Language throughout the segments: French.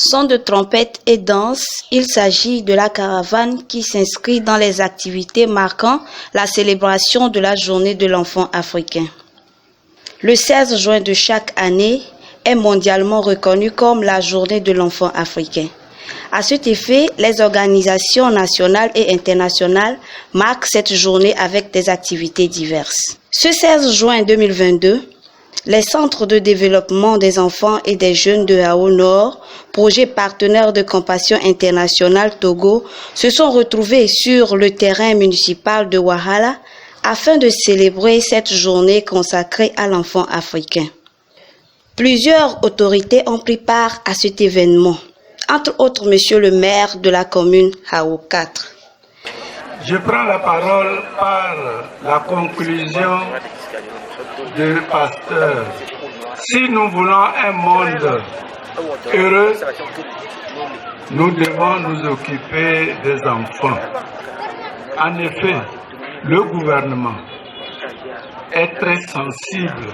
Son de trompette et danse, il s'agit de la caravane qui s'inscrit dans les activités marquant la célébration de la journée de l'enfant africain. Le 16 juin de chaque année est mondialement reconnu comme la journée de l'enfant africain. À cet effet, les organisations nationales et internationales marquent cette journée avec des activités diverses. Ce 16 juin 2022, les centres de développement des enfants et des jeunes de Hao Nord, projet partenaire de Compassion Internationale Togo, se sont retrouvés sur le terrain municipal de Wahala afin de célébrer cette journée consacrée à l'enfant africain. Plusieurs autorités ont pris part à cet événement, entre autres Monsieur le maire de la commune Hao 4. Je prends la parole par la conclusion du pasteur. Si nous voulons un monde heureux, nous devons nous occuper des enfants. En effet, le gouvernement est très sensible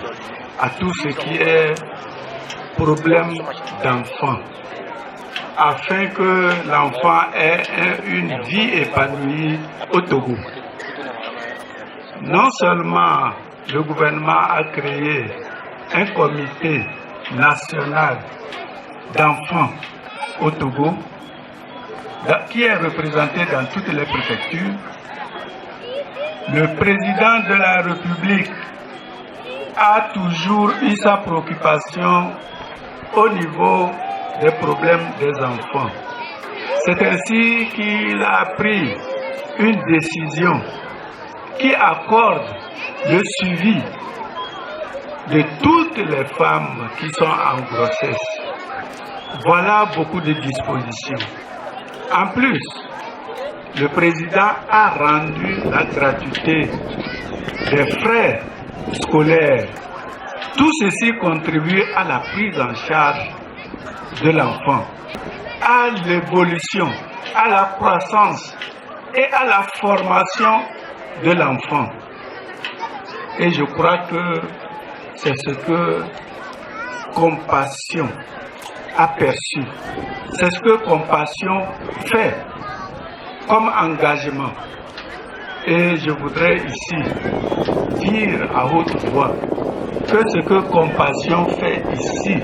à tout ce qui est problème d'enfants, afin que l'enfant ait une vie épanouie au Togo. Non seulement le gouvernement a créé un comité national d'enfants au Togo, qui est représenté dans toutes les préfectures. Le président de la République a toujours eu sa préoccupation au niveau des problèmes des enfants. C'est ainsi qu'il a pris une décision qui accorde le suivi de toutes les femmes qui sont en grossesse. Voilà beaucoup de dispositions. En plus, le président a rendu la gratuité des frais scolaires. Tout ceci contribue à la prise en charge de l'enfant, à l'évolution, à la croissance et à la formation de l'enfant. Et je crois que c'est ce que Compassion a perçu. C'est ce que Compassion fait comme engagement. Et je voudrais ici dire à haute voix que ce que Compassion fait ici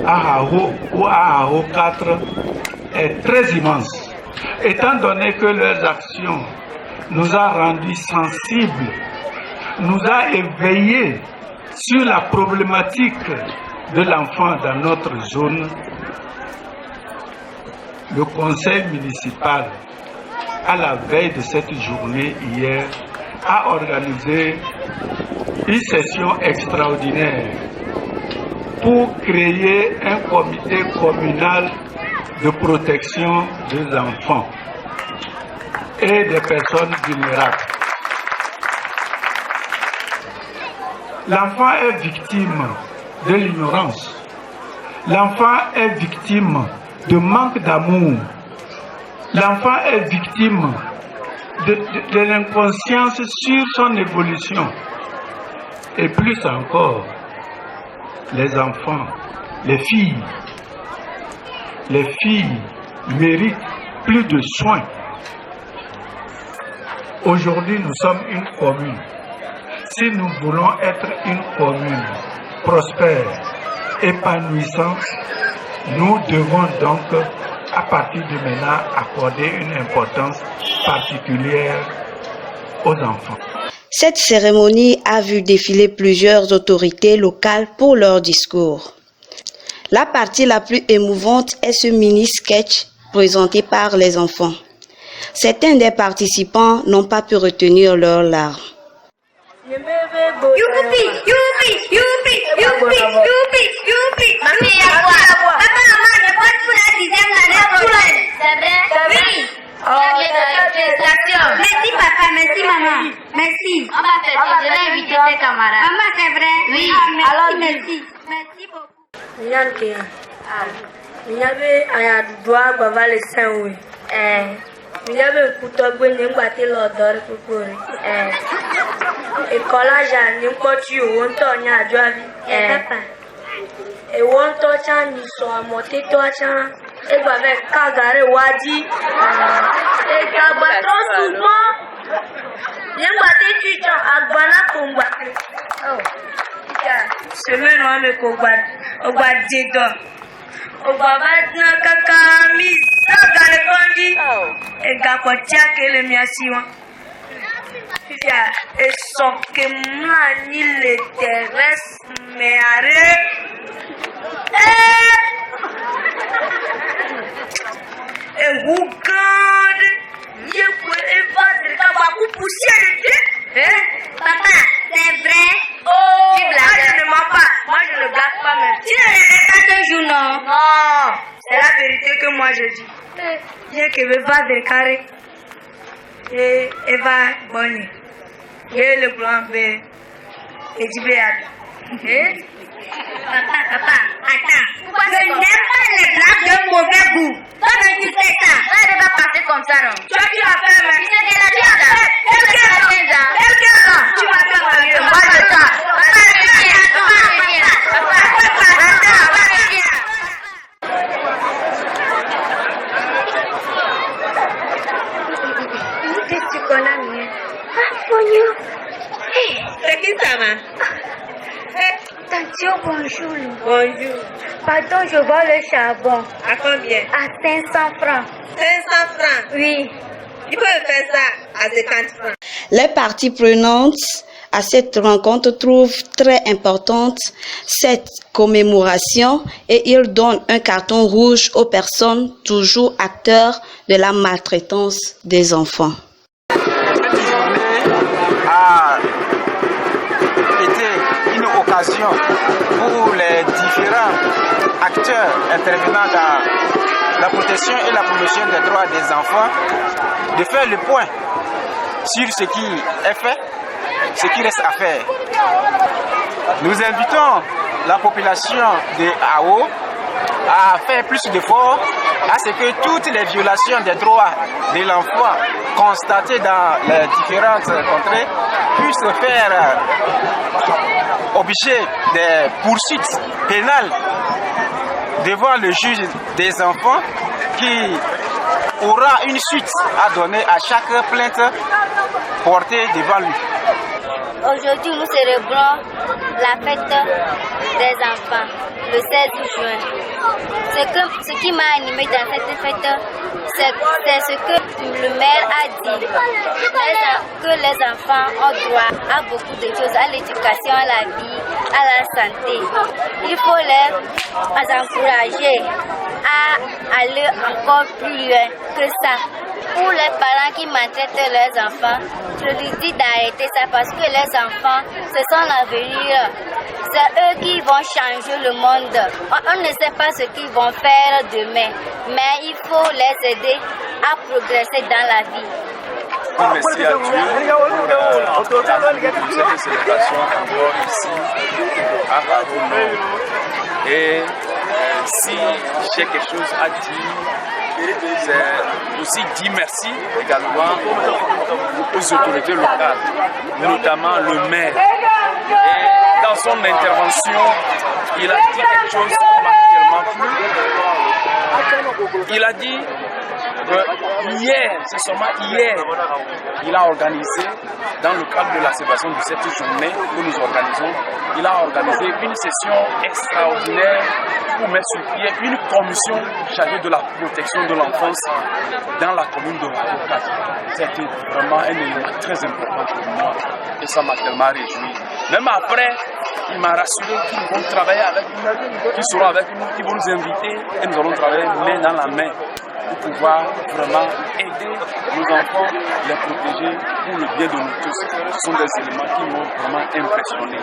à Hao ou à Hao 4 est très immense, étant donné que leurs actions nous a rendus sensibles, nous a éveillés sur la problématique de l'enfant dans notre zone. Le conseil municipal, à la veille de cette journée hier, a organisé une session extraordinaire pour créer un comité communal de protection des enfants et des personnes vulnérables. L'enfant est victime de l'ignorance. L'enfant est victime de manque d'amour. L'enfant est victime de l'inconscience sur son évolution. Et plus encore, les enfants, les filles méritent plus de soins. Aujourd'hui, nous sommes une commune. Si nous voulons être une commune prospère, épanouissante, nous devons donc, à partir de maintenant, accorder une importance particulière aux enfants. Cette cérémonie a vu défiler plusieurs autorités locales pour leur discours. La partie la plus émouvante est ce mini-sketch présenté par les enfants. Certains des participants n'ont pas pu retenir leurs larmes. Youpi, youpi, youpi, youpi, youpi, youpi. Mamie, papa, maman, je passe pour la 10e année prochaine. C'est vrai? Oui. Félicitations. Merci papa, merci maman. Merci. On va faire ça, je vais inviter tes camarades. Maman, c'est vrai? Oui. Alors, merci. Merci beaucoup. Nyanke. Minyabe aya dua baba le sanwe. Minyabe kutogbe ni ngbati lodor pupuri. Ekolaja ni nkpọchi owo ntọ onye ajụabi. Papa. ewon to chan ni so amote to chan egba be kagare waji egba to sumo yengba te chicho agbana kongba semaine wa me ko gba jedo ogba ba na kaka mi sagale kondi ega ko chakele mi asiwa ya eso que mani le teres me haré who God je pourrais pas de tabac poussière Papa, c'est vrai? Oh, moi je ne mens pas, moi je ne blague pas même. Tu ne le fais pas un jour, non? Non, c'est la vérité que moi je dis. Bien que je vais de carré et Eva Bonnie. Et le plan B et du béat. Papa, attends. Pourquoi tu n'aimes pas les blagues de mauvais goût? Toi, tu sais ça. Ça ne va pas passer comme ça, non? Toi, tu as fait, mais. Tu sais que la vie a fait. Tu vas faire marier. Moi, je Qu'est-ce que tu connais, mieux? Ah, Fogno. C'est qui ça, ma? Tantio, bonjour. Bonjour. Pardon, je vois le charbon. À combien? À 500 francs. 500 francs. Oui. Tu peux faire ça à 50 francs. Les parties prenantes à cette rencontre trouvent très importante cette commémoration et ils donnent un carton rouge aux personnes toujours acteurs de la maltraitance des enfants. Cette journée a été une occasion pour les différents acteurs intervenant dans la protection et la promotion des droits des enfants de faire le point sur ce qui est fait, ce qui reste à faire. Nous invitons la population de AO à faire plus d'efforts à ce que toutes les violations des droits de l'enfant constatées dans les différentes contrées puissent faire objet des poursuites pénales devant le juge des enfants qui aura une suite à donner à chaque plainte portée devant lui. Aujourd'hui, nous célébrons la fête des enfants, le 16 juin. Ce qui m'a animé dans cette fête, c'est ce que le maire a dit, que les enfants ont droit à beaucoup de choses, à l'éducation, à la vie, à la santé. Il faut les encourager à aller encore plus loin que ça. Pour les parents qui maltraitent leurs enfants, je leur dis d'arrêter ça parce que les enfants, ce sont l'avenir. C'est eux qui vont changer le monde. On ne sait pas ce qu'ils vont faire demain, mais il faut les aider à progresser dans la vie. Merci à Dieu pour cette célébration encore ici à Haroun. Et si j'ai quelque chose à dire, c'est aussi dire merci également aux autorités locales, notamment le maire. Et dans son intervention, il a dit quelque chose qui m'a tellement plu. Il a dit hier, c'est seulement hier, il a organisé, dans le cadre de la célébration de cette journée que nous organisons, il a organisé une session extraordinaire pour mettre sur pied une commission chargée de la protection de l'enfance dans la commune de Haroun. C'était vraiment un élément très important pour moi et ça m'a tellement réjoui. Même après, il m'a rassuré qu'ils vont travailler avec nous, qu'ils seront avec nous, qu'ils vont nous inviter et nous allons travailler main dans la main pour pouvoir vraiment aider nos enfants, les protéger pour le bien de nous tous. Ce sont des éléments qui m'ont vraiment impressionné.